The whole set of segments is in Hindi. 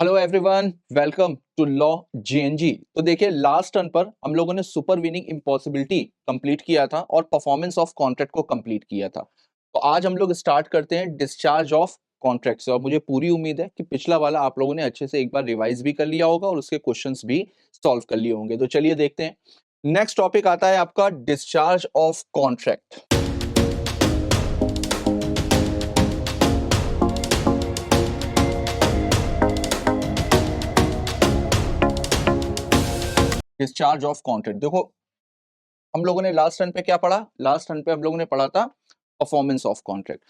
Hello everyone, welcome to law GNG. तो देखिए, लास्ट टर्न पर हम लोगों ने सुपरवीनिंग इम्पॉसिबिलिटी कंप्लीट किया था और परफॉर्मेंस ऑफ कॉन्ट्रैक्ट को कंप्लीट किया था। तो आज हम लोग स्टार्ट करते हैं डिस्चार्ज ऑफ कॉन्ट्रैक्ट से। और मुझे पूरी उम्मीद है कि पिछला वाला आप लोगों ने अच्छे से एक बार रिवाइज भी कर लिया होगा और उसके क्वेश्चंस भी सॉल्व कर लिए होंगे। तो चलिए देखते हैं। नेक्स्ट टॉपिक आता है आपका discharge of contract. Discharge of contract, देखो हम लोगों ने लास्ट टर्न पे क्या पढ़ा? लास्ट टर्न पे हम लोगों ने पढ़ा था परफॉर्मेंस ऑफ कॉन्ट्रैक्ट।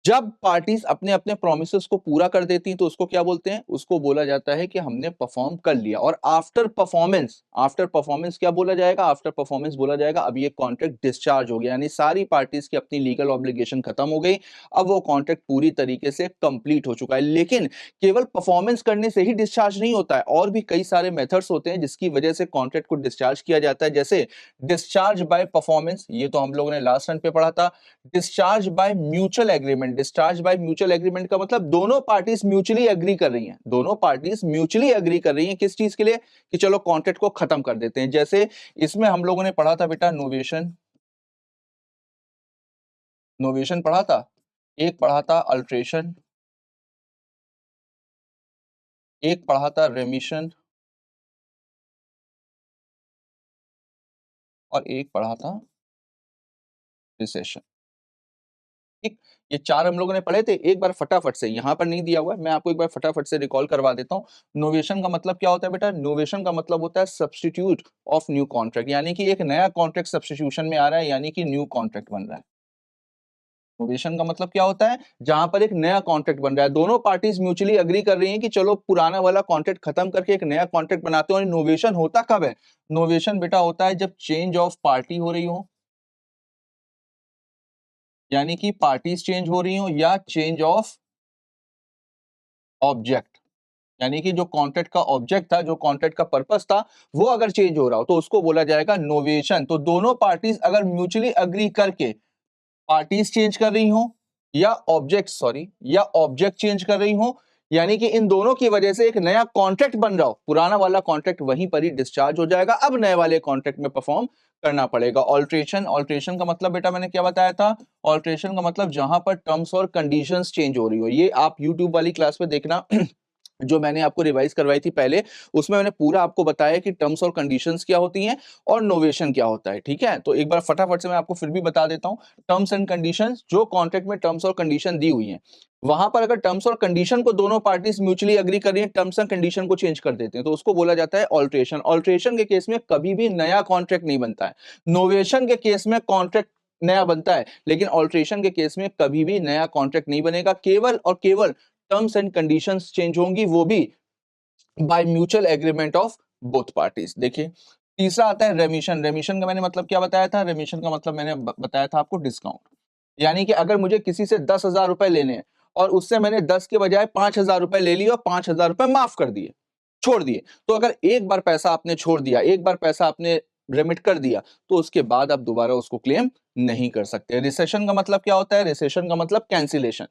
जब पार्टीज अपने अपने प्रोमिसेस को पूरा कर देती हैं तो उसको क्या बोलते हैं? उसको बोला जाता है कि हमने परफॉर्म कर लिया। और आफ्टर परफॉर्मेंस क्या बोला जाएगा? आफ्टर परफॉर्मेंस बोला जाएगा अब ये कॉन्ट्रैक्ट डिस्चार्ज हो गया, यानी सारी पार्टीज की अपनी लीगल ऑब्लिगेशन खत्म हो गई। अब वो कॉन्ट्रैक्ट पूरी तरीके से कंप्लीट हो चुका है। लेकिन केवल परफॉर्मेंस करने से ही डिस्चार्ज नहीं होता है, और भी कई सारे मेथड्स होते हैं जिसकी वजह से कॉन्ट्रैक्ट को डिस्चार्ज किया जाता है। जैसे डिस्चार्ज बाय परफॉर्मेंस, ये तो हम लोगों ने लास्ट टर्न पे पढ़ा था। Discharge by mutual agreement, discharge by mutual agreement का मतलब दोनों पार्टीज म्यूचुअली एग्री कर रही हैं। दोनों पार्टीज म्यूचुअली एग्री कर रही हैं किस चीज के लिए? कि चलो कॉन्ट्रैक्ट को खत्म कर देते हैं। जैसे इसमें हम लोगों ने पढ़ा था बेटा नोवेशन, नोवेशन पढ़ा था। एक पढ़ा था अल्ट्रेशन, एक पढ़ा था रेमिशन, और एक पढ़ा था रिसेशन। ठीक, ये चार हम लोगों ने पढ़े थे। एक बार फटाफट से, यहां पर नहीं दिया हुआ है, मैं आपको एक बार फटाफट से रिकॉल करवा देता हूं। नोवेशन का मतलब क्या होता है बेटा? नोवेशन का मतलब होता है सब्स्टिट्यूट ऑफ न्यू कॉन्ट्रैक्ट, यानी कि एक नया कॉन्ट्रैक्ट सब्स्टिट्यूशन में आ रहा है, यानी कि न्यू कॉन्ट्रैक्ट बन रहा है। नोवेशन का मतलब क्या होता है? जहां पर एक नया कॉन्ट्रैक्ट बन रहा है, दोनों पार्टीज म्यूचुअली एग्री कर रही हैं कि चलो पुराना वाला कॉन्ट्रैक्ट खत्म करके एक नया कॉन्ट्रैक्ट बनाते हैं। और नोवेशन होता कब है? नोवेशन बेटा होता है जब चेंज ऑफ पार्टी हो रही हो, यानी कि पार्टीज चेंज हो रही हो, या चेंज ऑफ ऑब्जेक्ट, यानी कि जो कॉन्ट्रैक्ट का ऑब्जेक्ट था, जो कॉन्ट्रैक्ट का पर्पस था, वो अगर चेंज हो रहा हो तो उसको बोला जाएगा नोवेशन। तो दोनों पार्टीज अगर म्यूचुअली अग्री करके पार्टीज चेंज कर रही हो, या ऑब्जेक्ट चेंज कर रही हो, यानी कि इन दोनों की वजह से एक नया कॉन्ट्रैक्ट बन रहा हो, पुराना वाला कॉन्ट्रैक्ट वहीं पर ही डिस्चार्ज हो जाएगा। अब नए वाले कॉन्ट्रैक्ट में परफॉर्म करना पड़ेगा। ऑल्ट्रेशन, ऑल्ट्रेशन का मतलब बेटा मैंने क्या बताया था? ऑल्ट्रेशन का मतलब जहां पर टर्म्स और कंडीशंस चेंज हो रही हो। ये आप यूट्यूब वाली क्लास में देखना जो मैंने आपको रिवाइज करवाई थी पहले, उसमें मैंने पूरा आपको बताया कि टर्म्स और कंडीशंस क्या होती हैं और नोवेशन क्या होता है। ठीक है, तो एक बार फटाफट से मैं आपको फिर भी बता देता हूं। टर्म्स एंड कंडीशंस, जो कॉन्ट्रैक्ट में टर्म्स और कंडीशन दी हुई हैं, वहां पर अगर टर्म्स और कंडीशन को दोनों पार्टीज म्यूचुअली एग्री कर रही हैं, टर्म्स एंड कंडीशन को चेंज कर देते हैं, तो उसको बोला जाता है ऑल्ट्रेशन। ऑल्ट्रेशन के केस में कभी भी नया कॉन्ट्रैक्ट नहीं बनता है। नोवेशन के केस में कॉन्ट्रैक्ट नया बनता है, लेकिन ऑल्ट्रेशन के केस में कभी भी नया कॉन्ट्रैक्ट नहीं बनेगा। केवल और केवल टर्म्स एंड कंडीशंस चेंज होंगी, वो भी by mutual agreement of both parties. देखिए, तीसरा आता है रेमिशन। रेमिशन का मैंने मतलब क्या बताया था? रेमिशन का मतलब मैंने बताया था आपको डिस्काउंट, यानी कि अगर मुझे किसी से 10,000 रुपए लेने हैं और उससे मैंने 10 के बजाय 5,000 रुपए ले लिए और 5,000 रुपए माफ कर दिए, छोड़ दिए, तो अगर एक बार पैसा आपने छोड़ दिया, एक बार पैसा आपने रेमिट कर दिया, तो उसके बाद आप दोबारा उसको क्लेम नहीं कर सकते। रिसेशन का मतलब क्या होता है? रिसेशन का मतलब कैंसिलेशन।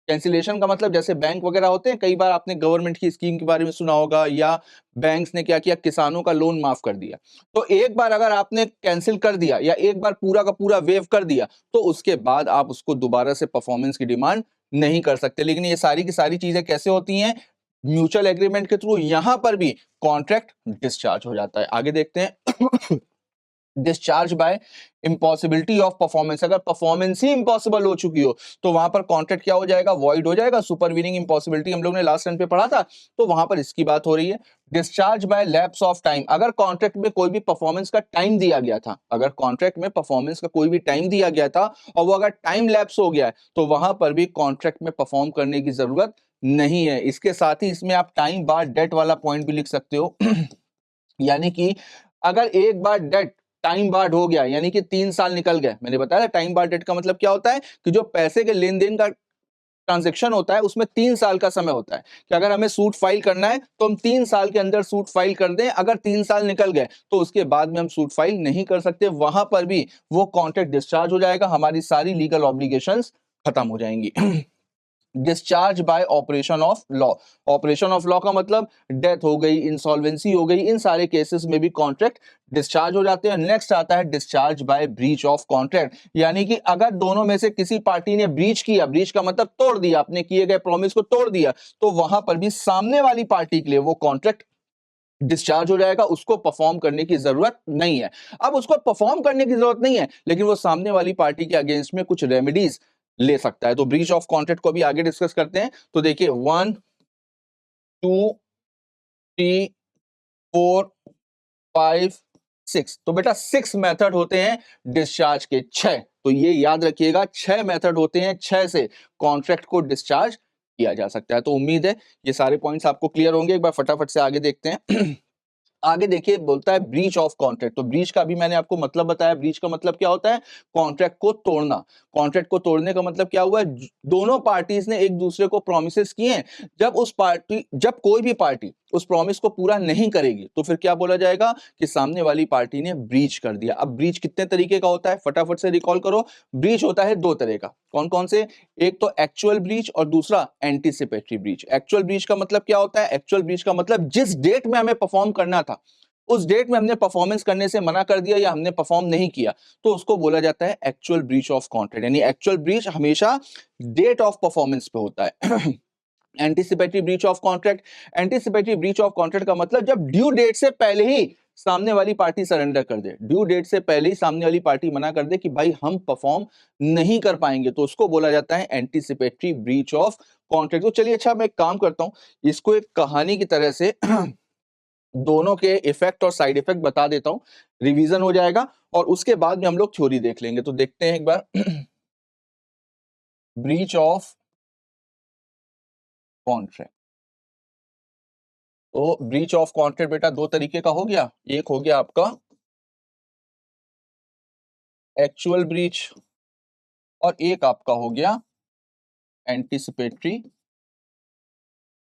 कैंसिलेशन का मतलब जैसे बैंक वगैरह होते हैं, कई बार आपने गवर्नमेंट की स्कीम के बारे में सुना होगा, या बैंक्स ने क्या किया, किसानों का लोन माफ कर दिया। तो एक बार अगर आपने कैंसिल कर दिया या एक बार पूरा का पूरा वेव कर दिया, तो उसके बाद आप उसको दोबारा से परफॉर्मेंस की डिमांड नहीं कर सकते। लेकिन ये सारी की सारी चीजें कैसे होती हैं? म्यूचुअल एग्रीमेंट के थ्रू। यहां पर भी कॉन्ट्रैक्ट डिस्चार्ज हो जाता है। आगे देखते हैं। Discharge by impossibility of performance, अगर परफॉर्मेंस ही इंपॉसिबल हो चुकी हो तो वहां पर कॉन्ट्रैक्ट क्या हो जाएगा? वॉइड हो जाएगा। सुपरवीनिंग इम्पॉसिबिलिटी हम लोग ने लास्ट टाइम पे पढ़ा था, तो वहां पर इसकी बात हो रही है। Discharge by lapse of time, अगर कॉन्ट्रैक्ट में कोई भी परफॉर्मेंस का टाइम दिया गया था, अगर कॉन्ट्रैक्ट में परफॉर्मेंस का कोई भी टाइम दिया गया था और वो अगर टाइम लैप्स हो गया है, तो वहां पर भी कॉन्ट्रैक्ट में परफॉर्म करने की जरूरत नहीं है। इसके साथ ही इसमें आप टाइम बार डेट वाला पॉइंट भी लिख सकते हो। यानी कि अगर एक बार डेट टाइम बार्ड हो गया, यानी कि 3 साल निकल गए, मैंने बताया टाइम बार्ड डेट का मतलब क्या होता है? कि जो पैसे के लेन देन का ट्रांजेक्शन होता है उसमें 3 साल का समय होता है, कि अगर हमें सूट फाइल करना है तो हम 3 साल के अंदर सूट फाइल कर दें। अगर 3 साल निकल गए तो उसके बाद में हम सूट फाइल नहीं कर सकते, वहां पर भी वो कॉन्ट्रैक्ट डिस्चार्ज हो जाएगा, हमारी सारी लीगल ऑब्लिगेशंस खत्म हो जाएंगी। Discharge by operation of law. Operation of law का मतलब डेथ हो गई, इंसॉल्वेंसी हो गई, इन सारे केसेस में भी कॉन्ट्रैक्ट डिस्चार्ज हो जाते हैं। नेक्स्ट आता है discharge by breach of contract, यानी कि अगर दोनों में से किसी पार्टी ने ब्रीच किया, ब्रीच का मतलब तोड़ दिया, अपने किए गए प्रॉमिस को तोड़ दिया, तो वहां पर भी सामने वाली पार्टी के लिए वो कॉन्ट्रैक्ट डिस्चार्ज हो जाएगा, उसको परफॉर्म करने की जरूरत नहीं है। अब उसको परफॉर्म करने की जरूरत नहीं है, लेकिन वो सामने वाली पार्टी के अगेंस्ट में कुछ रेमेडीज ले सकता है। तो ब्रीच ऑफ कॉन्ट्रैक्ट को भी आगे डिस्कस करते हैं। तो देखिए 1 2 3 4 5 6, तो बेटा 6 मेथड होते हैं डिस्चार्ज के, 6। तो ये याद रखिएगा, 6 मेथड होते हैं, 6 से कॉन्ट्रैक्ट को डिस्चार्ज किया जा सकता है। तो उम्मीद है ये सारे पॉइंट्स आपको क्लियर होंगे। एक बार फटाफट से आगे देखते हैं। आगे देखिए, बोलता है ब्रीच ऑफ कॉन्ट्रैक्ट। तो ब्रीच का भी मैंने आपको मतलब बताया। ब्रीच का मतलब क्या होता है? कॉन्ट्रैक्ट को तोड़ना। कॉन्ट्रैक्ट को तोड़ने का मतलब क्या हुआ? दोनों पार्टीज ने एक दूसरे को प्रोमिसेस किए हैं, जब कोई भी पार्टी उस प्रॉमिस को पूरा नहीं करेगी तो फिर क्या बोला जाएगा कि सामने वाली पार्टी ने ब्रीच कर दिया। अब ब्रीच कितने तरीके का होता है, फटाफट से रिकॉल करो। ब्रीच होता है 2 तरह का। कौन कौन से? एक तो एक्चुअल ब्रीच और दूसरा एंटीसिपेटरी ब्रीच। एक्चुअल ब्रीच का मतलब क्या होता है? एक्चुअल ब्रीच का मतलब जिस डेट में हमें परफॉर्म करना था, उस डेट में हमने परफॉर्मेंस करने से मना कर दिया या हमने परफॉर्म नहीं किया, तो उसको बोला जाता है एक्चुअल ब्रीच ऑफ कॉन्ट्रैक्ट। यानी एक्चुअल ब्रीच हमेशा डेट ऑफ परफॉर्मेंस पे होता है। Anticipatory breach of contract, anticipatory breach of contract का मतलब जब ड्यू डेट से पहले ही सामने वाली पार्टी सरेंडर कर दे, ड्यू डेट से पहले ही सामने वाली पार्टी मना कर दे कि भाई हम परफॉर्म नहीं कर पाएंगे, तो उसको बोला जाता है एंटीसिपेटरी ब्रीच ऑफ कॉन्ट्रैक्ट। तो चलिए, अच्छा मैं एक काम करता हूं, इसको एक कहानी की तरह से दोनों के इफेक्ट और साइड इफेक्ट बता देता हूं, रिवीजन हो जाएगा और उसके बाद में हम लोग थ्योरी देख लेंगे। तो देखते हैं एक बार। Breach of contract. तो ब्रीच ऑफ कॉन्ट्रैक्ट बेटा 2 तरीके का हो गया। एक हो गया आपका एक्चुअल ब्रीच और एक आपका हो गया एंटीसिपेटरी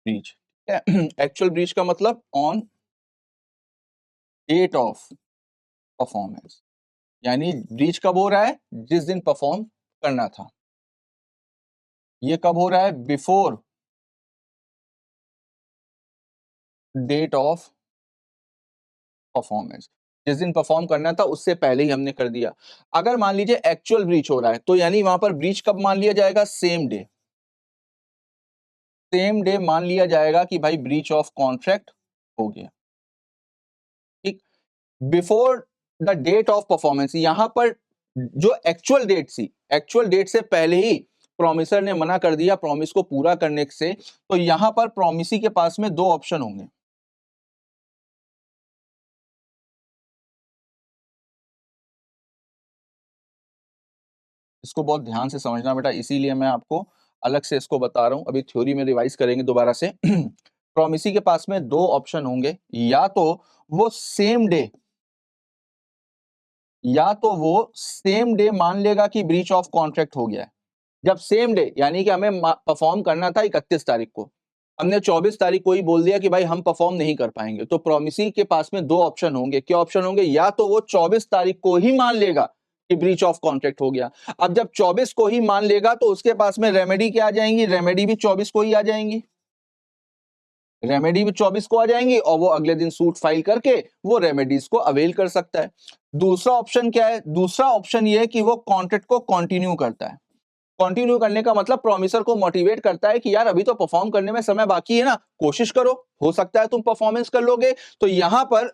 ब्रीच। एक्चुअल ब्रीच का मतलब ऑन डेट ऑफ परफॉर्मेंस, यानी ब्रीच कब हो रहा है? जिस दिन परफॉर्म करना था। ये कब हो रहा है? बिफोर डेट ऑफ परफॉर्मेंस, जिस दिन परफॉर्म करना था उससे पहले ही हमने कर दिया। अगर मान लीजिए एक्चुअल ब्रीच हो रहा है, तो यानी वहां पर ब्रीच कब मान लिया जाएगा? Same day. सेम डे मान लिया जाएगा कि भाई ब्रीच ऑफ कॉन्ट्रैक्ट हो गया। ठीक, before the date of performance, यहां पर जो एक्चुअल डेट थी, एक्चुअल डेट से पहले ही प्रोमिसर ने मना कर दिया प्रॉमिस को पूरा करने से, तो यहां पर प्रोमिसी के पास में 2 ऑप्शन होंगे। इसको बहुत ध्यान से समझना बेटा, इसीलिए मैं आपको अलग से इसको बता रहा हूं। अभी थ्योरी में रिवाइज करेंगे दोबारा से। प्रोमिसी के पास में 2 ऑप्शन होंगे, या तो वो सेम डे, या तो वो सेम डे मान लेगा कि ब्रीच ऑफ कॉन्ट्रैक्ट हो गया है। जब सेम डे, यानी कि हमें परफॉर्म करना था 31 तारीख को, हमने 24 तारीख को ही बोल दिया कि भाई हम परफॉर्म नहीं कर पाएंगे, तो प्रोमिसी के पास में 2 ऑप्शन होंगे। क्या ऑप्शन होंगे? या तो वो 24 तारीख को ही मान लेगा कि ब्रीच ऑफ कॉन्ट्रैक्ट हो गया। अब जब 24 को ही मान लेगा तो उसके पास में रेमेडी क्या आ जाएंगी? रेमेडी भी 24 को ही आ जाएंगी। रेमेडी भी 24 को आ जाएंगी और वो अगले दिन सूट फाइल करके वो रेमेडीज को अवेल कर सकता है। दूसरा ऑप्शन क्या है? दूसरा ऑप्शन ये है कि वो कॉन्ट्रैक्ट को कंटिन्यू करता है। कंटिन्यू करने का मतलब प्रोमिसर को मोटिवेट करता है कि यार अभी तो परफॉर्म करने में समय बाकी है ना, कोशिश करो, हो सकता है तुम परफॉर्मेंस कर लोगे। तो यहां पर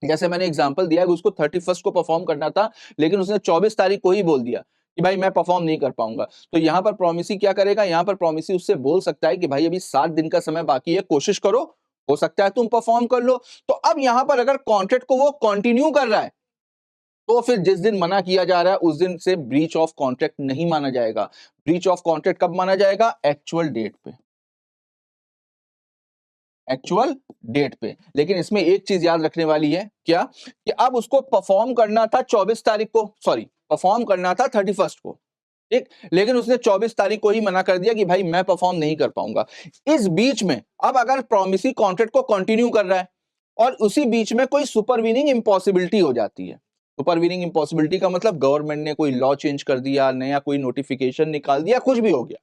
जैसे मैंने एग्जांपल दिया है, उसको 31 को परफॉर्म करना था, लेकिन उसने 24 तारीख को ही बोल दिया कि भाई मैं परफॉर्म नहीं कर पाऊंगा, तो यहां पर प्रोमिसी क्या करेगा? यहां पर प्रोमिसी उससे बोल सकता है कि भाई अभी 7 दिन का समय बाकी है, कोशिश करो, हो सकता है तुम परफॉर्म कर लो। तो अब यहां पर अगर कॉन्ट्रैक्ट को वो कंटिन्यू कर रहा है, तो फिर जिस दिन मना किया जा रहा है उस दिन से ब्रीच ऑफ कॉन्ट्रैक्ट नहीं माना जाएगा। ब्रीच ऑफ कॉन्ट्रैक्ट कब माना जाएगा? एक्चुअल डेट पे, एक्चुअल डेट पे। लेकिन इसमें एक चीज याद रखने वाली है, क्या? कि अब उसको परफॉर्म करना था 24 तारीख को, सॉरी परफॉर्म करना था 31 को, ठीक, लेकिन उसने 24 तारीख को ही मना कर दिया कि भाई मैं परफॉर्म नहीं कर पाऊंगा। इस बीच में अब अगर प्रोमिसी कॉन्ट्रैक्ट को कंटिन्यू कर रहा है और उसी बीच में कोई सुपरवीनिंग इंपॉसिबिलिटी हो जाती है। सुपरवीनिंग इंपॉसिबिलिटी का मतलब गवर्नमेंट ने कोई लॉ चेंज कर दिया, नया कोई नोटिफिकेशन निकाल दिया, कुछ भी हो गया,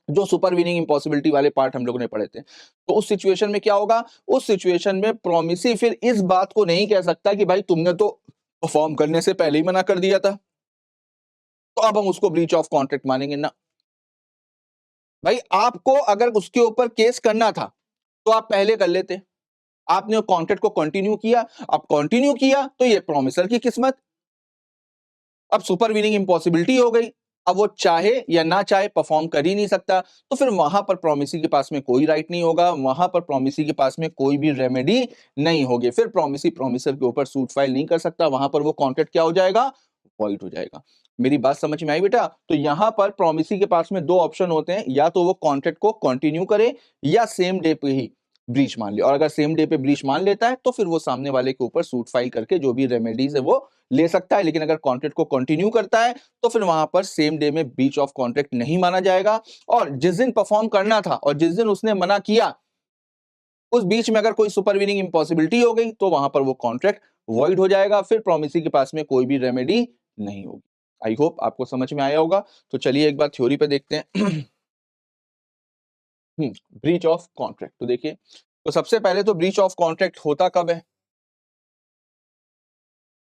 जो सुपर वीनिंग इम्पॉसिबिलिटी वाले पार्ट हम लोगों ने पढ़े थे। तो उस सिचुएशन में क्या होगा, उस सिचुएशन में प्रोमिसी फिर इस बात को नहीं कह सकता कि भाई तुमने तो परफॉर्म करने से पहले ही मना कर दिया था, तो अब हम उसको ब्रीच ऑफ कॉन्ट्रैक्ट मानेंगे ना। भाई आपको अगर उसके ऊपर केस करना था तो आप पहले कर लेते, आपने कॉन्ट्रैक्ट को कंटिन्यू किया, अब कंटिन्यू किया तो ये प्रोमिसर की किस्मत, अब सुपर वीनिंग इम्पॉसिबिलिटी हो गई, अब वो चाहे या ना चाहे परफॉर्म कर ही नहीं सकता, तो फिर वहां पर प्रोमिसी के पास में कोई राइट नहीं होगा, वहां पर प्रोमिसी के पास में कोई भी रेमेडी नहीं होगी, फिर प्रोमिसी प्रोमिसर के ऊपर सूट फाइल नहीं कर सकता, वहां पर वो कॉन्ट्रैक्ट क्या हो जाएगा, वॉइड हो जाएगा। मेरी बात समझ में आई बेटा? तो यहां पर प्रोमिसी के पास में दो ऑप्शन होते हैं, या तो वो कॉन्ट्रैक्ट को कंटिन्यू करे या सेम डे पे ही ब्रीच मान ले, और अगर सेम डे पे ब्रीच मान लेता है तो फिर वो सामने वाले के ऊपर सूट फाइल करके जो भी रेमेडीज है वो ले सकता है। लेकिन अगर कॉन्ट्रैक्ट को कंटिन्यू करता है तो फिर वहां पर सेम डे में ब्रीच ऑफ कॉन्ट्रैक्ट नहीं माना जाएगा, और जिस दिन परफॉर्म करना था और जिस दिन उसने मना किया उस बीच में अगर कोई सुपरवीनिंग इम्पॉसिबिलिटी हो गई तो वहां पर वो कॉन्ट्रैक्ट वॉइड हो जाएगा, फिर प्रोमिसी के पास में कोई भी रेमेडी नहीं होगी। आई होप आपको समझ में आया होगा। तो चलिए एक बार थ्योरी पे देखते हैं। ब्रीच ऑफ कॉन्ट्रैक्ट, तो देखिए, तो सबसे पहले तो ब्रीच ऑफ कॉन्ट्रैक्ट होता कब है?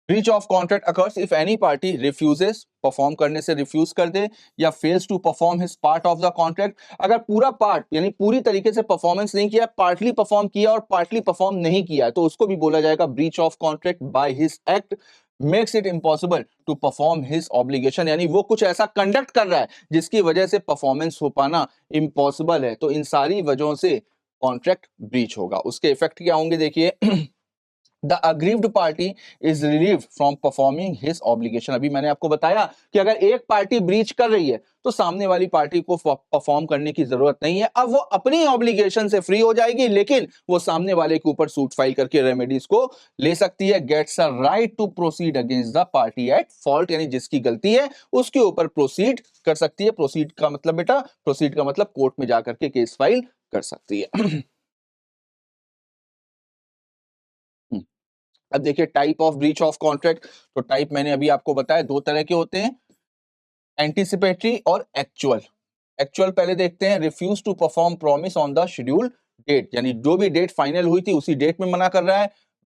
Breach of contract occurs if any party refuses, perform करने से रिफ्यूज कर दे, या fails to perform his part of the contract, अगर पूरा पार्ट यानी पूरी तरीके से परफॉर्मेंस नहीं किया, पार्टली परफॉर्म किया और पार्टली परफॉर्म नहीं किया, तो उसको भी बोला जाएगा breach of contract by his act makes it impossible to perform his obligation, यानी वो कुछ ऐसा कंडक्ट कर रहा है जिसकी वजह से परफॉर्मेंस हो पाना इम्पॉसिबल है, तो इन सारी वजहों से कॉन्ट्रैक्ट ब्रीच होगा। उसके इफेक्ट क्या होंगे देखिए। The aggrieved party is relieved from performing his obligation। अभी मैंने आपको बताया कि अगर एक पार्टी ब्रीच कर रही है तो सामने वाली पार्टी को परफॉर्म करने की जरूरत नहीं है, अब वो अपनी ऑब्लिगेशन से फ्री हो जाएगी, लेकिन वो सामने वाले के ऊपर सूट फाइल करके रेमेडीज को ले सकती है। Gets a right to proceed against the party at fault, यानी जिसकी गलती है उसके ऊपर प्रोसीड कर सकती है। प्रोसीड का मतलब बेटा, प्रोसीड का मतलब कोर्ट में जाकर के केस फाइल कर सकती है। अब देखिए type of breach of contract, तो टाइप मैंने अभी आपको बताया दो तरह के होते हैं, एंटीसिपेटरी और एक्चुअल। एक्चुअल पहले देखते हैं, refuse to perform promise on the schedule date, यानी जो भी डेट फाइनल हुई थी उसी डेट में मना कर रहा है।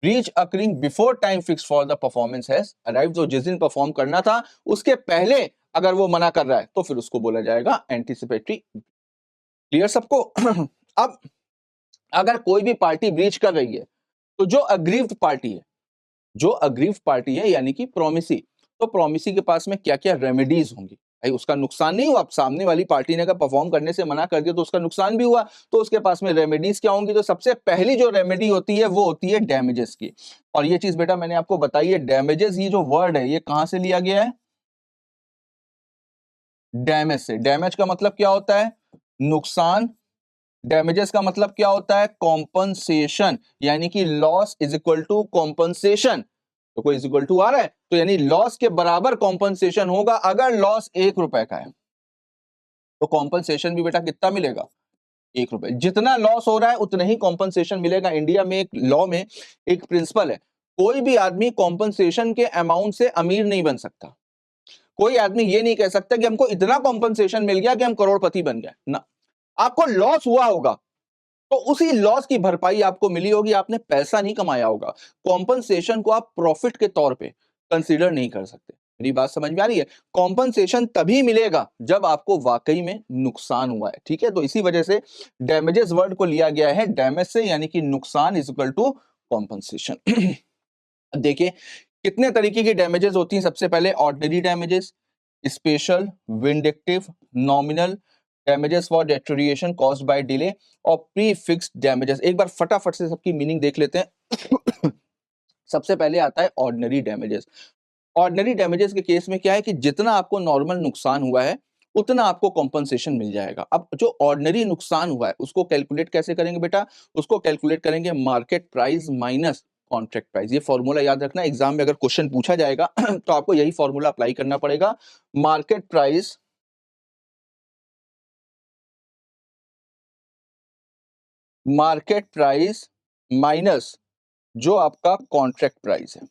Breach occurring before time fix for the performance has arrived, जो जिस दिन परफॉर्म करना था उसके पहले अगर वो मना कर रहा है तो फिर उसको बोला जाएगा एंटीसिपेटरी। क्लियर सबको? अब अगर कोई भी पार्टी ब्रीच कर रही है तो जो अग्रीव्ड पार्टी है, जो अग्रीव पार्टी है यानी कि प्रोमिसी, तो प्रोमिसी के पास में क्या क्या रेमेडीज होंगी? भाई उसका नुकसान नहीं हुआ, अब सामने वाली पार्टी ने अगर परफॉर्म करने से मना कर दिया तो उसका नुकसान भी हुआ, तो उसके पास में रेमेडीज क्या होंगी? तो सबसे पहली जो रेमेडी होती है वो होती है डैमेजेस की। और ये चीज बेटा मैंने आपको बताई है, डैमेजेस ये जो वर्ड है ये कहां से लिया गया है? डैमेज से। डैमेज का मतलब क्या होता है? नुकसान। डैमेजेस का मतलब क्या होता है? कॉम्पनसेशन, यानी कि loss is equal to compensation. तो कोई इज इक्वल टू आ रहा है तो यानी लॉस के बराबर कॉम्पनसेशन होगा। अगर लॉस 1 रुपए का है तो कॉम्पनसेशन भी बेटा कितना मिलेगा? 1 रुपए। जितना लॉस हो रहा है उतना ही कॉम्पनसेशन मिलेगा। इंडिया में एक लॉ में एक प्रिंसिपल है, कोई भी आदमी कॉम्पनसेशन के अमाउंट से अमीर नहीं बन सकता। कोई आदमी ये नहीं कह सकता कि हमको इतना कॉम्पनसेशन मिल गया कि हम करोड़पति बन गए ना। आपको लॉस हुआ होगा तो उसी लॉस की भरपाई आपको मिली होगी, आपने पैसा नहीं कमाया होगा। कॉम्पनसेशन को आप प्रॉफिट के तौर पे कंसीडर नहीं कर सकते। मेरी बात समझ में आ रही है? कॉम्पनसेशन तभी मिलेगा जब आपको वाकई में नुकसान हुआ है, ठीक है? तो इसी वजह से डैमेजेस वर्ड को लिया गया है डैमेज से, यानी कि नुकसान इज इक्वल टू कॉम्पनसेशन। देखिए कितने तरीके की डैमेजेस होती हैं। सबसे पहले ordinary damages, special, vindictive, nominal, damages for deterioration caused by delay, और प्री फिक्स्ड डैमेजेस। एक बार फटाफट से सबकी मीनिंग देख लेते हैं। सबसे पहले आता है ऑर्डिनरी डैमेजेस। ऑर्डिनरी डैमेजेस के केस में क्या है कि जितना आपको नॉर्मल नुकसान हुआ है उतना आपको कॉम्पनसेशन मिल जाएगा। अब जो ऑर्डिनरी नुकसान हुआ है उसको कैलकुलेट कैसे करेंगे बेटा? उसको कैलकुलेट करेंगे market price minus contract price. ये फॉर्मूला याद रखना, एग्जाम में अगर क्वेश्चन पूछा जाएगा तो आपको यही फॉर्मूला अप्लाई करना पड़ेगा। मार्केट प्राइस माइनस जो आपका कॉन्ट्रैक्ट प्राइस है।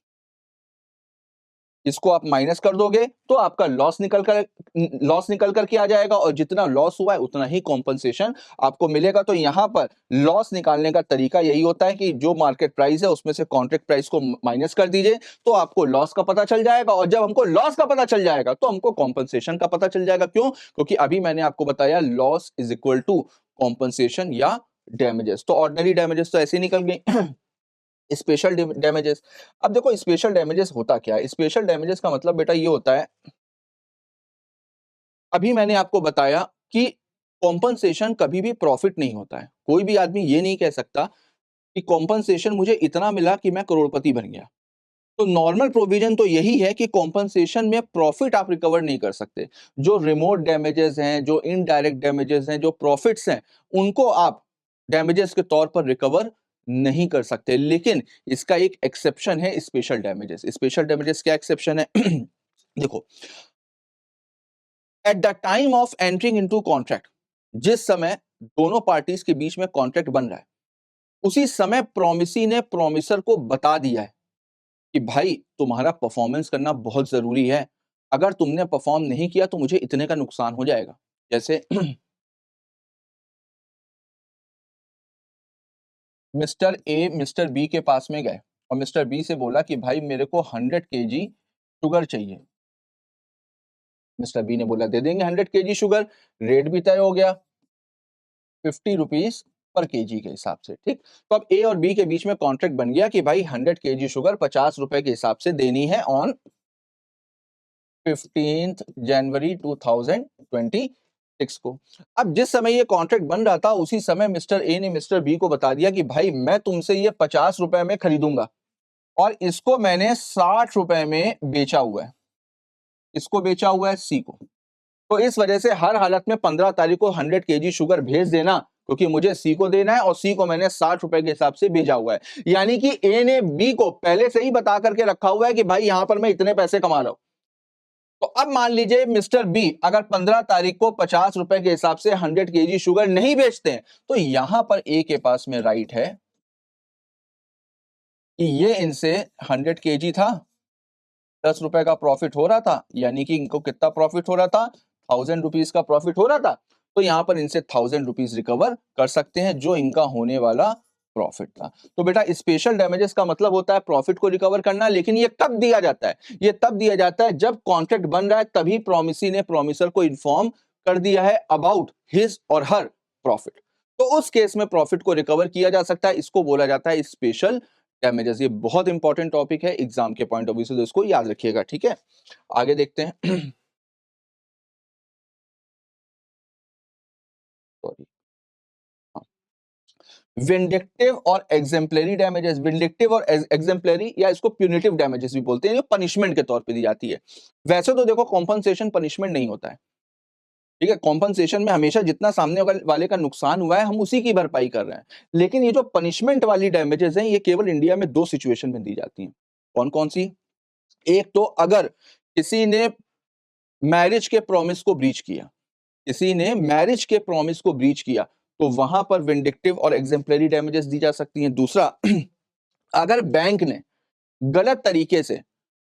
इसको आप माइनस कर दोगे तो आपका लॉस निकल कर के आ जाएगा, और जितना लॉस हुआ है उतना ही कॉम्पनसेशन आपको मिलेगा। तो यहां पर लॉस निकालने का तरीका यही होता है कि जो मार्केट प्राइस है उसमें से कॉन्ट्रैक्ट प्राइस को माइनस कर दीजिए, तो आपको लॉस का पता चल जाएगा, और जब हमको लॉस का पता चल जाएगा तो हमको कॉम्पनसेशन का पता चल जाएगा। क्यों? क्योंकि अभी मैंने आपको बताया loss is equal to compensation या डैमेजेस। तो ऑर्डिनरी डैमेजेस तो ऐसे ही निकल गई। स्पेशल डैमेजेस, अब देखो स्पेशल डैमेजेस होता क्या है? स्पेशल डैमेजेस का मतलब बेटा ये होता है, अभी मैंने आपको बताया कि कॉम्पनसेशन कभी भी प्रॉफिट नहीं होता है। कोई भी आदमी ये नहीं कह सकता कि कॉम्पनसेशन मुझे इतना मिला कि मैं करोड़पति बन गया। तो नॉर्मल प्रोविजन तो यही है कि कॉम्पनसेशन में प्रॉफिट आप रिकवर नहीं कर सकते। जो रिमोट डैमेजेस हैं, जो इनडायरेक्ट डैमेजेस हैं, जो प्रॉफिट्स हैं, उनको आप डैमेजेस के तौर पर रिकवर नहीं कर सकते। लेकिन इसका एक एक्सेप्शन है, स्पेशल डैमेजेस। स्पेशल डैमेजेस क्या एक्सेप्शन है? देखो, at the time of entering into contract, जिस समय दोनों पार्टीज के बीच में कॉन्ट्रैक्ट बन रहा है, उसी समय प्रोमिसी ने प्रोमिसर को बता दिया है कि भाई तुम्हारा परफॉर्मेंस करना बहुत जरूरी है, अगर तुमने परफॉर्म नहीं किया तो मुझे इतने का नुकसान हो जाएगा। जैसे मिस्टर ए मिस्टर बी के पास में गए और मिस्टर बी से बोला कि भाई मेरे को 100 kg शुगर चाहिए। मिस्टर बी ने बोला दे देंगे 100 kg शुगर, रेट भी तय हो गया 50 रुपीज पर केजी के हिसाब से। ठीक, तो अब ए और बी के बीच में कॉन्ट्रैक्ट बन गया कि भाई 100 kg शुगर 50 रुपए के हिसाब से देनी है ऑन 15 जनवरी 2026 को। अब जिस समय ये कॉन्ट्रैक्ट बन रहा था उसी समय मिस्टर ए ने मिस्टर बी को बता दिया कि भाई मैं तुमसे ये 50 रुपए में खरीदूंगा और इसको मैंने 60 रुपए में बेचा हुआ है, इसको बेचा हुआ है सी को। तो इस वजह से हर हालत में 15 तारीख को 100 kg शुगर भेज देना, क्योंकि मुझे सी को देना है और सी को मैंने 60 रुपए के हिसाब से भेजा हुआ है। यानी कि ए ने बी को पहले से ही बता करके रखा हुआ है कि भाई यहां पर मैं इतने पैसे कमा रहा हूं। तो अब मान लीजिए मिस्टर बी अगर 15 तारीख को 50 रुपए के हिसाब से 100 kg शुगर नहीं बेचते हैं, तो यहां पर ए के पास में राइट है कि ये इनसे 100 kg था, 10 रुपए का प्रॉफिट हो रहा था, यानी कि इनको कितना प्रॉफिट हो रहा था? 1000 रुपीज का प्रॉफिट हो रहा था। तो यहां पर इनसे 1000 रुपीज रिकवर कर सकते हैं, जो इनका होने वाला प्रॉफिट था। तो बेटा स्पेशल डैमेजेस का मतलब होता है प्रॉफिट को रिकवर करना, लेकिन ये कब दिया जाता है? ये तब दिया जाता है जब कॉन्ट्रैक्ट बन रहा है, तभी प्रोमिसी ने प्रोमिसर को इन्फॉर्म कर दिया है अबाउट हिज और हर प्रॉफिट। तो उस केस में प्रॉफिट को रिकवर किया जा सकता है, इसको बोला जाता है स्पेशल डैमेजेस। ये बहुत इंपॉर्टेंट टॉपिक है एग्जाम के पॉइंट ऑफ व्यू से, तो इसको याद रखिएगा। ठीक है, आगे देखते हैं। सॉरी, विंडिक्टिव और एग्जेम्पलरी डैमेजेस। विंडिक्टिव और एग्जेम्पलरी या इसको प्यूनिटिव डैमेजेस भी बोलते हैं, ये पनिशमेंट के तौर पे दी जाती है। वैसे तो देखो कॉम्पनसेशन पनिशमेंट नहीं होता है, ठीक है। कॉम्पनसेशन में हमेशा जितना सामने वाले का नुकसान हुआ है हम उसी की भरपाई कर रहे हैं। लेकिन ये जो पनिशमेंट वाली डैमेजेस हैं, ये केवल इंडिया में 2 सिचुएशन में दी जाती हैं। कौन कौन सी? एक तो अगर किसी ने मैरिज के प्रॉमिस को ब्रीच किया, किसी ने मैरिज के प्रॉमिस को ब्रीच किया, तो वहां पर विंडिक्टिव और एग्जेम्पलरी डैमेजेस दी जा सकती हैं। दूसरा, अगर बैंक ने गलत तरीके से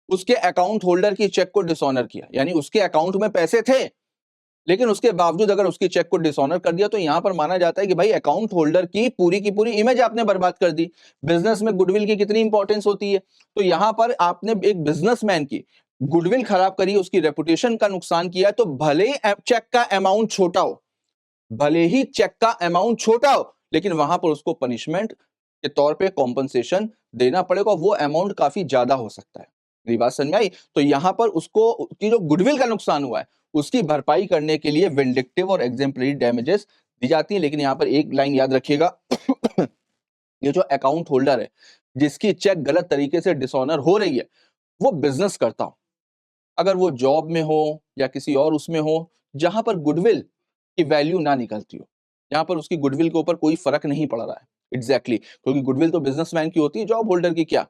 उसके अकाउंट होल्डर की चेक को डिसऑनर किया, यानी उसके अकाउंट में पैसे थे लेकिन उसके बावजूद अगर उसकी चेक को डिसऑनर कर दिया, तो यहां पर माना जाता है कि भाई अकाउंट होल्डर की पूरी इमेज आपने बर्बाद कर दी। बिजनेस में गुडविल की कितनी इंपॉर्टेंस होती है, तो यहां पर आपने एक बिजनेसमैन की गुडविल खराब करी, उसकी रेपुटेशन का नुकसान किया। तो भले ही चेक का अमाउंट छोटा हो, भले ही चेक का अमाउंट छोटा हो, लेकिन वहां पर उसको पनिशमेंट के तौर पे कॉम्पनसेशन देना पड़ेगा, वो अमाउंट काफी ज्यादा हो सकता है। मेरी बात समझ में आई? तो यहां पर उसको उसकी जो गुडविल का नुकसान हुआ है उसकी भरपाई करने के लिए विंडिक्टिव और एग्जेम्पलरी डैमेजेस दी जाती है। लेकिन यहां पर एक लाइन याद रखिएगा, ये जो अकाउंट होल्डर है जिसकी चेक गलत तरीके से डिसऑनर हो रही है, वो बिजनेस करता हो, अगर वो जॉब में हो या किसी और उसमें हो जहां पर गुडविल की वैल्यू ना निकलती हो, जहां पर उसकी गुडविल के ऊपर कोई फर्क नहीं पड़ रहा है एग्जैक्टली क्योंकि गुडविल तो बिजनेसमैन की होती है, जॉब होल्डर की क्या।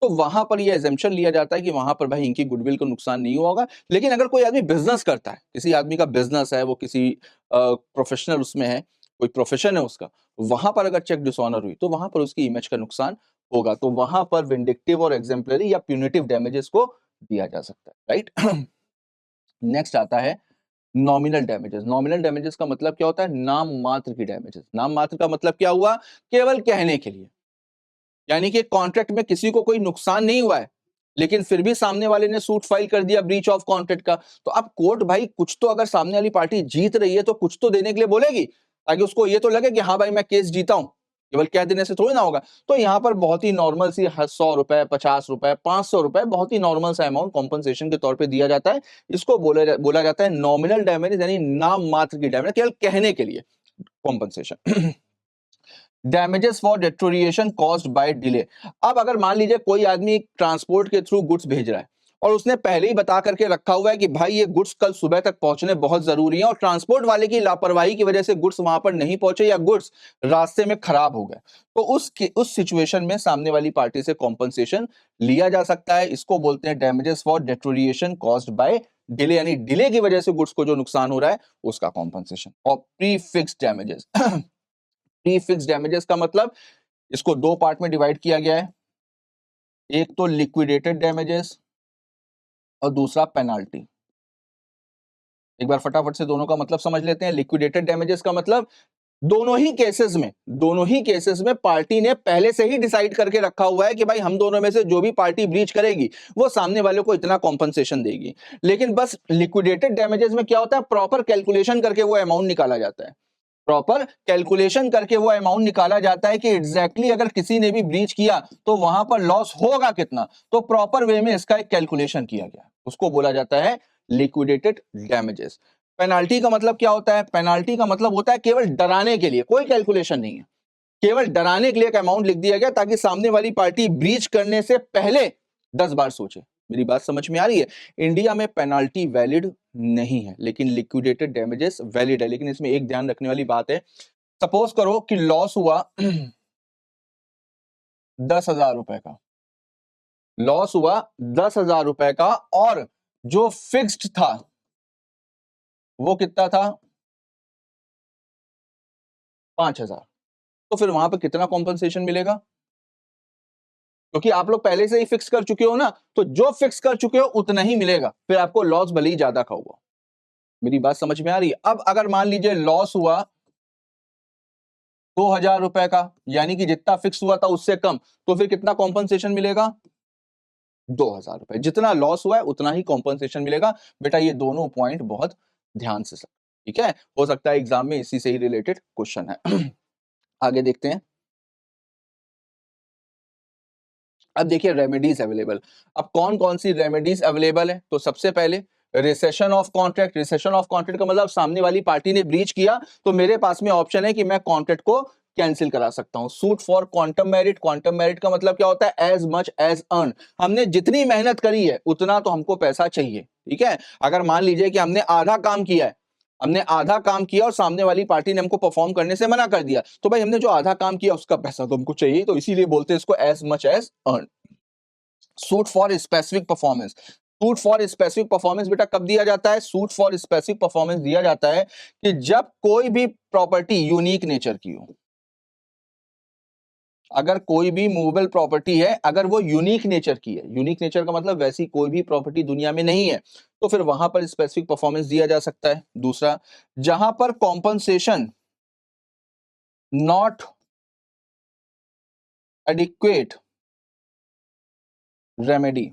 तो वहां पर यह एजम्पशन लिया जाता है कि वहां पर भाई इनकी गुडविल को नुकसान नहीं हुआ होगा। लेकिन अगर कोई आदमी बिजनेस करता है, किसी आदमी का बिजनेस है, वो किसी प्रोफेशनल उसमें है, कोई प्रोफेशन है उसका, वहां पर अगर चेक डिसऑनर हुई तो वहां पर उसकी इमेज का नुकसान होगा। तो वहां पर विंडिक्टिव और एग्जेम्पलरी या प्यूनिटिव डैमेजेस को दिया जा सकता है, राइट। नेक्स्ट आता है नॉमिनल डैमेजेस। नॉमिनल डैमेजेस का मतलब क्या होता है? नाम मात्र की डैमेजेस। नाम मात्र का मतलब क्या हुआ? केवल कहने के लिए, यानी कि कॉन्ट्रैक्ट में किसी को कोई नुकसान नहीं हुआ है, लेकिन फिर भी सामने वाले ने सूट फाइल कर दिया ब्रीच ऑफ कॉन्ट्रैक्ट का। तो अब कोर्ट भाई कुछ तो, अगर सामने वाली पार्टी जीत रही है तो कुछ तो देने के लिए बोलेगी, ताकि उसको ये तो लगे कि हाँ भाई मैं केस जीता हूं, केवल कह देने से थोड़ी ना होगा। तो यहाँ पर बहुत ही नॉर्मल सी 100 रुपए, 50 रुपए, 500 रुपए, बहुत ही नॉर्मल सा अमाउंट कॉम्पनसेशन के तौर पर दिया जाता है। इसको बोला जाता है नॉमिनल डैमेज, यानी नाम मात्र की डैमेज, केवल कहने के लिए compensation. Damages for deterioration caused by delay. अब अगर मान लीजिए कोई आदमी ट्रांसपोर्ट के थ्रू गुड्स भेज रहा है और उसने पहले ही बता करके रखा हुआ है कि भाई ये गुड्स कल सुबह तक पहुंचने बहुत जरूरी है, और ट्रांसपोर्ट वाले की लापरवाही की वजह से गुड्स वहां पर नहीं पहुंचे या गुड्स रास्ते में खराब हो गए, तो उस सिचुएशन में सामने वाली पार्टी से कॉम्पनसेशन लिया जा सकता है। इसको बोलते हैं damages for deterioration caused by delay, यानी डिले की वजह से गुड्स को जो नुकसान हो रहा है उसका कॉम्पनसेशन। और pre fixed damages. Pre fix damages का मतलब, इसको दो पार्ट में डिवाइड किया गया है, एक तो लिक्विडेटेड डैमेजेस और दूसरा पेनाल्टी। एक बार फटाफट से दोनों का मतलब समझ लेते हैं। लिक्विडेटेड डैमेजेस का मतलब, दोनों ही केसेस में पार्टी ने पहले से ही डिसाइड करके रखा हुआ है कि भाई हम दोनों में से जो भी पार्टी ब्रीच करेगी वो सामने वाले को इतना कॉम्पनसेशन देगी। लेकिन बस लिक्विडेटेड डैमेजेस में क्या होता है? प्रॉपर कैलकुलेशन करके वो अमाउंट निकाला जाता है। प्रॉपर कैलकुलेशन करके वो अमाउंट निकाला जाता है कि एग्जैक्टली अगर किसी ने भी ब्रीच किया तो वहां पर लॉस होगा कितना, तो प्रॉपर वे में इसका एक कैलकुलेशन किया गया, उसको बोला जाता है लिक्विडेटेड डैमेजेस। पेनाल्टी का मतलब क्या होता है? पेनाल्टी का मतलब होता है केवल डराने के लिए, कोई कैलकुलेशन नहीं है, केवल डराने के लिए एक अमाउंट लिख दिया गया ताकि सामने वाली पार्टी ब्रीच करने से पहले 10 बार सोचे। मेरी बात समझ में आ रही है? इंडिया में पेनाल्टी वैलिड नहीं है, लेकिन लिक्विडेटेड डैमेजेस वैलिड है। लेकिन इसमें एक ध्यान रखने वाली बात है, सपोज करो कि लॉस हुआ 10,000 रुपए का, लॉस हुआ 10,000 रुपए का, और जो फिक्स्ड था वो कितना था? 5,000। तो फिर वहां पर कितना कॉम्पनसेशन मिलेगा? क्योंकि आप लोग पहले से ही फिक्स कर चुके हो ना, तो जो फिक्स कर चुके हो उतना ही मिलेगा, फिर आपको लॉस भले ही ज्यादा का हुआ। मेरी बात समझ में आ रही है? अब अगर मान लीजिए लॉस हुआ 2,000 रुपए का, यानी कि जितना फिक्स हुआ था उससे कम, तो फिर कितना कॉम्पनसेशन मिलेगा? 2,000 रुपए। जितना लॉस हुआ है उतना ही कॉम्पनसेशन मिलेगा। बेटा ये दोनों पॉइंट बहुत ध्यान से समझ, ठीक है? हो सकता है एग्जाम में इसी से ही रिलेटेड क्वेश्चन है। आगे देखते हैं। अब देखिए रेमेडीज अवेलेबल। अब कौन कौन सी रेमेडीज अवेलेबल है? तो सबसे पहले recession of contract. Recession of contract का मतलब सामने वाली पार्टी ने ब्रीच किया तो मेरे पास में ऑप्शन है कि मैं कॉन्ट्रैक्ट को कैंसिल करा सकता हूं। Suit for quantum meruit. Quantum meruit का मतलब क्या होता है? As much as earn. हमने जितनी मेहनत करी है उतना तो हमको पैसा चाहिए, ठीक है? अगर मान लीजिए कि हमने आधा काम किया है, हमने आधा काम किया और सामने वाली पार्टी ने हमको परफॉर्म करने से मना कर दिया, तो भाई हमने जो आधा काम किया उसका पैसा तो हमको चाहिए, तो इसीलिए बोलते हैं इसको as much as earn. Suit for specific performance. Suit for specific performance बेटा कब दिया जाता है? सूट फॉर स्पेसिफिक परफॉर्मेंस दिया जाता है कि जब कोई भी प्रॉपर्टी यूनिक नेचर की हो। अगर कोई भी मूवेबल प्रॉपर्टी है, अगर वो यूनिक नेचर की है, यूनिक नेचर का मतलब वैसी कोई भी प्रॉपर्टी दुनिया में नहीं है, तो फिर वहां पर स्पेसिफिक परफॉर्मेंस दिया जा सकता है। दूसरा, जहां पर कॉम्पनसेशन नॉट एडिक्वेट रेमेडी,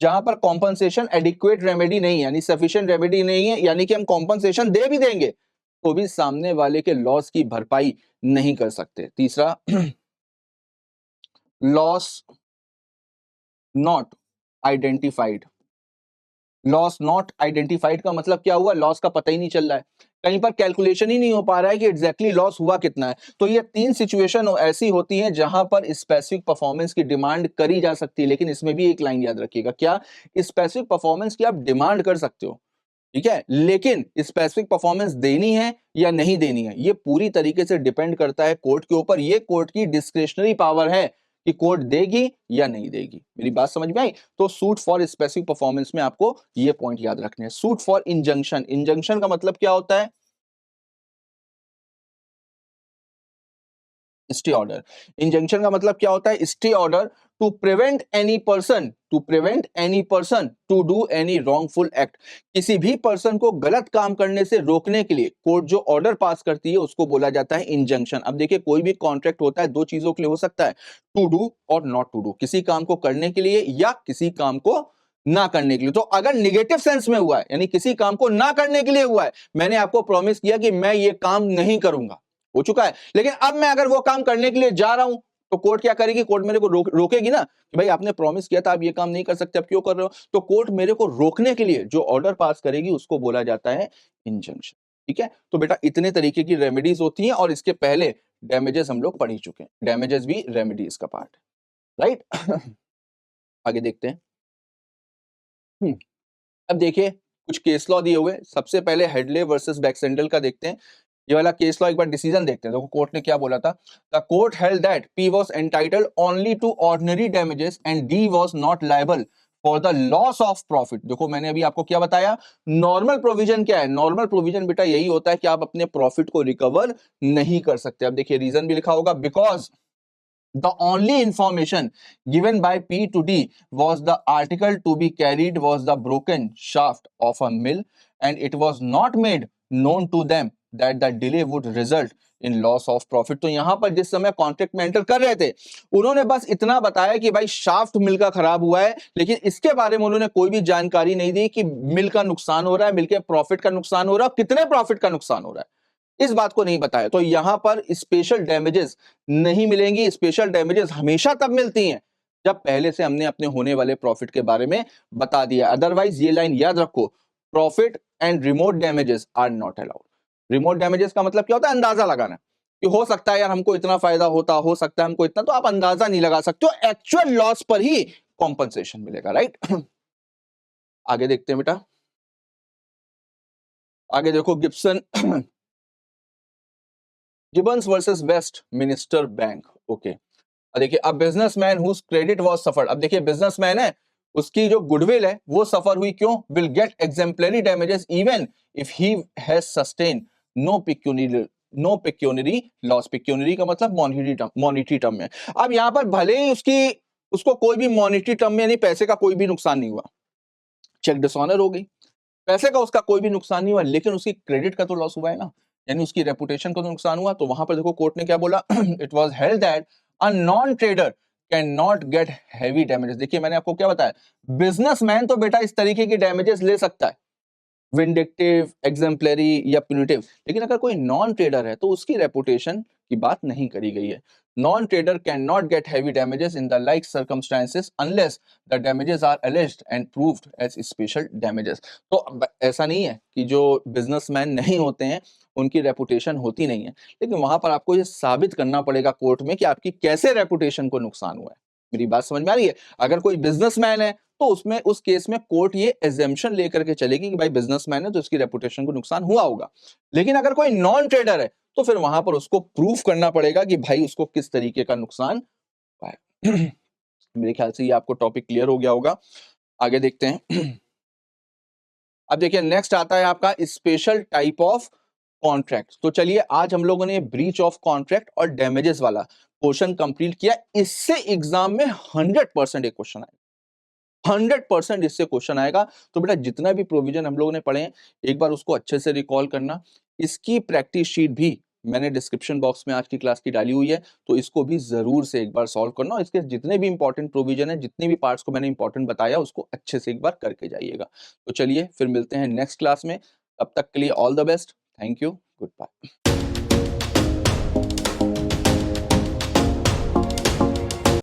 जहां पर कॉम्पनसेशन एडिक्वेट रेमेडी नहीं है, यानी सफिशिएंट रेमेडी नहीं है, यानी कि हम कॉम्पनसेशन दे भी देंगे तो भी सामने वाले के लॉस की भरपाई नहीं कर सकते। तीसरा, loss not identified. Loss not identified का मतलब क्या हुआ? लॉस का पता ही नहीं चल रहा है, कहीं पर कैलकुलेशन ही नहीं हो पा रहा है कि एग्जैक्टली लॉस हुआ कितना है। तो ये तीन सिचुएशन ऐसी होती हैं जहां पर स्पेसिफिक परफॉर्मेंस की डिमांड करी जा सकती है। लेकिन इसमें भी एक लाइन याद रखिएगा, क्या? स्पेसिफिक परफॉर्मेंस की आप डिमांड कर सकते हो, ठीक है, लेकिन स्पेसिफिक परफॉर्मेंस देनी है या नहीं देनी है ये पूरी तरीके से डिपेंड करता है कोर्ट के ऊपर। ये कोर्ट की डिस्क्रिशनरी पावर है कि कोर्ट देगी या नहीं देगी। मेरी बात समझ में आई? तो सूट फॉर स्पेसिफिक परफॉर्मेंस में आपको ये पॉइंट याद रखने हैं। Suit for injunction. इंजंक्शन का मतलब क्या होता है? Stay order. इंजंक्शन का मतलब क्या होता है? Stay order to prevent any person to prevent any person to do any wrongful act, किसी भी पर्सन को गलत काम करने से रोकने के लिए कोर्ट जो ऑर्डर पास करती है उसको बोला जाता है इंजंक्शन। अब देखिए कोई भी कॉन्ट्रैक्ट होता है दो चीजों के लिए हो सकता है, टू डू और नॉट टू डू, किसी काम को करने के लिए या किसी काम को ना करने के लिए। तो अगर निगेटिव सेंस में हुआ है यानी किसी काम को ना करने के लिए हुआ है, मैंने आपको प्रॉमिस किया कि मैं ये काम नहीं करूंगा, हो चुका है, लेकिन अब मैं अगर वो काम करने के लिए जा रहा हूं तो कोर्ट क्या करेगी, कोर्ट मेरे को रोकेगी ना कि भाई आपने प्रॉमिस किया था आप ये काम नहीं कर सकते, अब क्यों कर रहे हो, तो कोर्ट मेरे को रोकने के लिए जो ऑर्डर पास करेगी उसको बोला जाता है इंजंक्शन। ठीक है, तो बेटा इतने तरीके की रेमेडीज होती हैं और इसके पहले डैमेजेस हम लोग पढ़ ही चुके हैं, डैमेजेस भी रेमेडीज का पार्ट है, राइट। आगे देखते हैं। अब देखिए कुछ केस लॉ दिए हुए, सबसे पहले हेडले वर्सेस बैक्सेंडल का देखते हैं। ये वाला केस लॉ एक बार डिसीजन देखते हैं। देखो कोर्ट ने क्या बोला था, the court held that P was entitled only to ordinary damages and D was not liable for the loss of profit. देखो मैंने अभी आपको क्या बताया, नॉर्मल प्रोविजन क्या है, नॉर्मल प्रोविजन बेटा यही होता है कि आप अपने प्रॉफिट को रिकवर नहीं कर सकते। अब देखिए रीजन भी लिखा होगा, because the only information given by P to D was the article to be carried was the broken shaft of a mill and it was not made known to them that the delay would result in loss of profit। तो यहां पर जिस समय कॉन्ट्रैक्ट में एंटर कर रहे थे उन्होंने बस इतना बताया कि भाई शाफ्ट मिल का खराब हुआ है, लेकिन इसके बारे में उन्होंने कोई भी जानकारी नहीं दी कि मिल का नुकसान हो रहा है, मिल के प्रॉफिट का नुकसान हो रहा है, कितने प्रॉफिट का नुकसान हो रहा है, इस बात को नहीं बताया। तो यहां पर स्पेशल डैमेजेस नहीं मिलेंगी। स्पेशल डैमेजेस हमेशा तब मिलती हैं जब पहले से हमने अपने होने वाले प्रॉफिट के बारे में बता दिया। अदरवाइज ये लाइन याद रखो, profit and remote damages are not allowed. Remote damages का मतलब क्या होता है, अंदाजा लगाना कि हो सकता है यार हमको इतना फायदा होता, हो सकता है हमको इतना, तो आप अंदाजा नहीं लगा सकते हो, एक्चुअल लॉस पर ही कॉम्पनसेशन मिलेगा, राइट। आगे देखते हैं बेटा, आगे देखो Gibson Gibbons versus Westminster bank. Okay, देखिए अब businessman whose credit was suffered. अब देखिए बिजनेसमैन है, उसकी जो गुडविल है वो सफर हुई, क्यों, will get exemplary damages even if he has sustain no pecuniary loss. Pecuniary का मतलब मॉनिटरी टर्म में। अब यहां पर भले ही उसको कोई भी मॉनिटरी टर्म में यानी पैसे का कोई भी नुकसान नहीं हुआ, चेक डिसऑनर हो गई, पैसे का उसका कोई भी नुकसान नहीं हुआ, लेकिन उसकी क्रेडिट का तो लॉस हुआ है ना, यानी उसकी रेपुटेशन का तो नुकसान हुआ। तो वहां पर देखो कोर्ट ने क्या बोला, it was held that a non trader can not get heavy damages. देखिए मैंने आपको क्या बताया, बिजनेसमैन तो बेटा इस तरीके की डैमेजेस ले सकता है, विंडिक्टिव, एग्जेम्पलरी या प्यूनिटिव, लेकिन अगर कोई नॉन ट्रेडर है तो उसकी रेपुटेशन की बात नहीं करी गई है। Non trader can not get heavy damages in the like circumstances unless the damages are alleged and proved as special damages. तो ऐसा नहीं है कि जो बिजनेसमैन नहीं होते हैं उनकी रेपुटेशन होती नहीं है, लेकिन वहां पर आपको ये साबित करना पड़ेगा कोर्ट में कि आपकी कैसे रेपुटेशन को नुकसान हुआ है। मेरी बात समझ में आ रही है। अगर कोई बिजनेसमैन है तो उसमें उस केस में कोर्ट ये एग्जेम्पशन लेकर के चलेगी कि भाई बिजनेसमैन है तो उसकी रेपुटेशन को नुकसान हुआ होगा, लेकिन अगर कोई नॉन ट्रेडर है तो फिर वहां पर उसको प्रूफ करना पड़ेगा कि भाई उसको किस तरीके का नुकसान हुआ है। मेरे ख्याल से ये आपको टॉपिक क्लियर हो गया होगा। आगे देखते हैं। अब देखिए नेक्स्ट आता है आपका स्पेशल टाइप ऑफ कॉन्ट्रैक्ट। तो चलिए आज हम लोगों ने ब्रीच ऑफ कॉन्ट्रैक्ट और डैमेजेस वाला पोर्शन कंप्लीट किया। इससे एग्जाम में 100% एक क्वेश्चन आएगा, 100% इससे क्वेश्चन आएगा। तो बेटा जितना भी प्रोविजन हम लोगों ने पढ़े हैं एक बार उसको अच्छे से रिकॉल करना। इसकी प्रैक्टिस शीट भी मैंने डिस्क्रिप्शन बॉक्स में आज की क्लास की डाली हुई है, तो इसको भी जरूर से एक बार सॉल्व करना और इसके जितने भी इंपॉर्टेंट प्रोविजन है, जितने भी पार्ट्स को मैंने इंपॉर्टेंट बताया उसको अच्छे से एक बार करके जाइएगा। तो चलिए फिर मिलते हैं नेक्स्ट क्लास में, तब तक के लिए all the best, thank you, good bye.